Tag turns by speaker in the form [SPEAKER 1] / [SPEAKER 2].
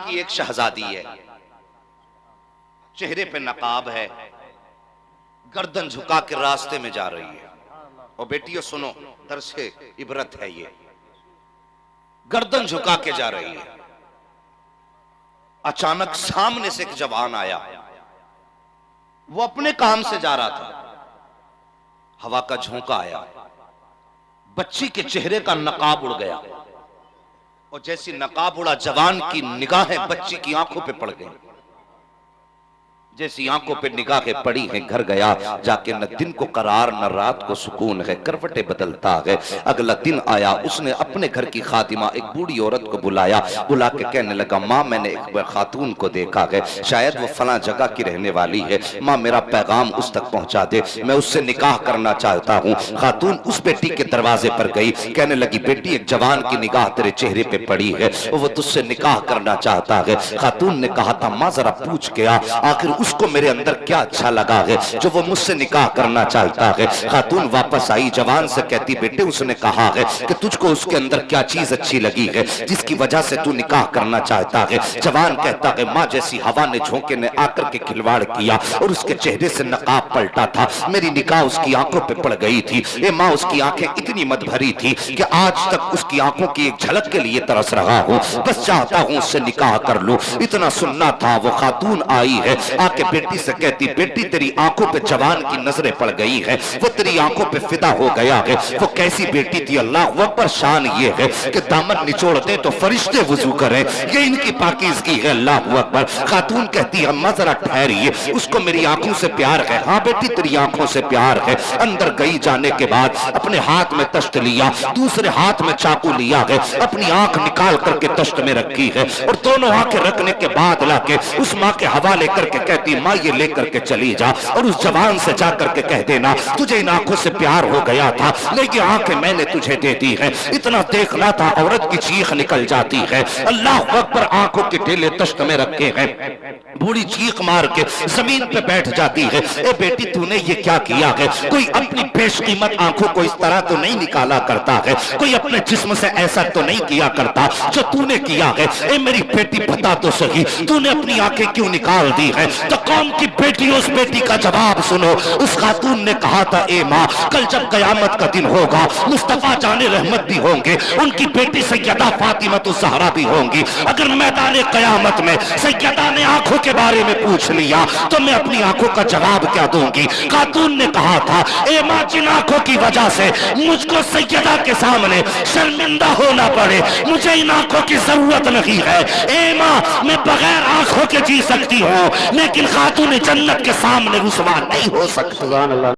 [SPEAKER 1] کی ایک شہزادی ہے، چہرے پہ نقاب ہے، گردن جھکا کے راستے میں جا رہی ہے۔ اور بیٹیوں سنو، درس عبرت ہے یہ، گردن جھکا کے جا رہی ہے۔ اچانک سامنے سے ایک جوان آیا، وہ اپنے کام سے جا رہا تھا، ہوا کا جھونکا آیا، بچی کے چہرے کا نقاب اڑ گیا، اور جیسی نقاب اڑا جوان کی نگاہیں بچی کی آنکھوں پہ پڑ گئیں۔ جیسی آنکھوں پہ نگاہیں پڑی ہیں، گھر گیا جا کے نہ دن کو قرار نہ رات کو سکون ہے، کروٹیں بدلتا ہے۔ اگلا دن آیا، اس نے اپنے گھر کی خادمہ ایک بوڑھی عورت کو بلایا، بلا کے کہنے لگا ماں میں نے ایک خاتون کو دیکھا ہے، شاید وہ فلاں جگہ کی رہنے والی ہے، ماں میرا پیغام اس تک پہنچا دے، میں اس سے نکاح کرنا چاہتا ہوں۔ خاتون اس بیٹی کے دروازے پر گئی، کہنے لگی بیٹی ایک جوان کی نگاہ تیرے چہرے پہ پڑی ہے، وہ تجھ سے نکاح کرنا چاہتا ہے۔ خاتون نے کہا تھا ماں ذرا پوچھ کے آ، آخر اس کو میرے اندر کیا اچھا لگا ہے جو وہ مجھ سے نکاح کرنا چاہتا ہے۔ خاتون واپس آئی، جوان سے کہتی بیٹے اس نے کہا ہے کہ تجھ کو اس کے اندر کیا چیز اچھی لگی ہے جس کی وجہ سے تو نکاح کرنا چاہتا ہے۔ جوان کہتا ہے ماں جیسی ہوا نے جھونکے نے آ کر کے کھلواڑ کیا اور اس کے چہرے سے نقاب پلٹا تھا، میری نگاہ اس کی آنکھوں پہ پڑ گئی تھی۔ اے ماں اس کی آنکھیں اتنی مد بھری تھی کہ آج تک اس کی آنکھوں کی ایک جھلک کے لیے ترس رہا ہوں، بس چاہتا ہوں اس سے نکاح کر لوں۔ اتنا سننا تھا، وہ خاتون آئی ہے، آ کے بیٹی سے کہتی بیٹی تیری آنکھوں پہ جوان کی نظریں پڑ گئی ہے، وہ تیری آنکھوں پہ فدا ہو گیا ہے۔ وہ کیسی بیٹی تھی، اللہ اکبر، شان یہ ہے کہ دامن نچوڑ دے تو فرشتے وضو کریں، یہ ان کی پاکیزگی ہے، اللہ اکبر۔ خاتون کہتی اماں ذرا ٹھہریے، اس کو میری آنکھوں سے پیار ہے۔ ہاں بیٹی تیری آنکھوں سے پیار ہے۔ اندر گئی، جانے کے بعد اپنے ہاتھ میں تشت لیا، دوسرے ہاتھ میں چاقو لیا ہے، اپنی آنکھ نکال کر کے تشت میں رکھی ہے، اور دونوں آنکھیں رکھنے کے بعد لا کے اس ماں کے حوالے کر کے کہتی ماں یہ لے کر کے چلی جا، اور اس جوان سے جا کر کے کہہ دینا تجھے ان آنکھوں سے پیار ہو گیا تھا لیکن آنکھیں میں نے تجھے دے دی ہے۔ اتنا دیکھنا تھا، عورت کی چیخ نکل جاتی ہے، اللہ اکبر، آنکھوں کے ڈھیلے تشت میں رکھے ہیں، بوڑھی چیخ مار کے زمین پہ بیٹھ جاتی ہے۔ اے بیٹی تو نے یہ کیا کیا ہے؟ کوئی اپنی بیش قیمت آنکھوں کو اس طرح تو نہیں نکالا کرتا ہے، کوئی اپنے جسم سے ایسا تو نہیں کیا کرتا جو تو نے کیا ہے۔ اے میری بیٹی بتا تو صحیح، تو نے اپنی آنکھیں کیوں نکال دی ہے؟ تو کون کی بیٹی، اس بیٹی کا جواب سنو۔ اس خاتون نے کہا تھا اے ماں کل جب قیامت کا دن ہوگا مصطفیٰ جان رحمت بھی ہوں گے، ان کی بیٹی سیدہ فاطمہ الزہرا بھی ہوں گی، اگر میدان قیامت میں سیدہ نے آنکھوں کے بارے میں پوچھ لیا تو میں اپنی آنکھوں کا جواب کیا دوں گی؟ خاتون نے کہا تھا اے ماں جن آنکھوں کی وجہ سے مجھ کو سیدہ کے سامنے شرمندہ ہونا پڑے مجھے ان آنکھوں کی ضرورت نہیں ہے۔ اے ماں میں بغیر آنکھوں کے جی سکتی ہوں لیکن خاتون جنت کے سامنے رسوا نہیں ہو سکتا۔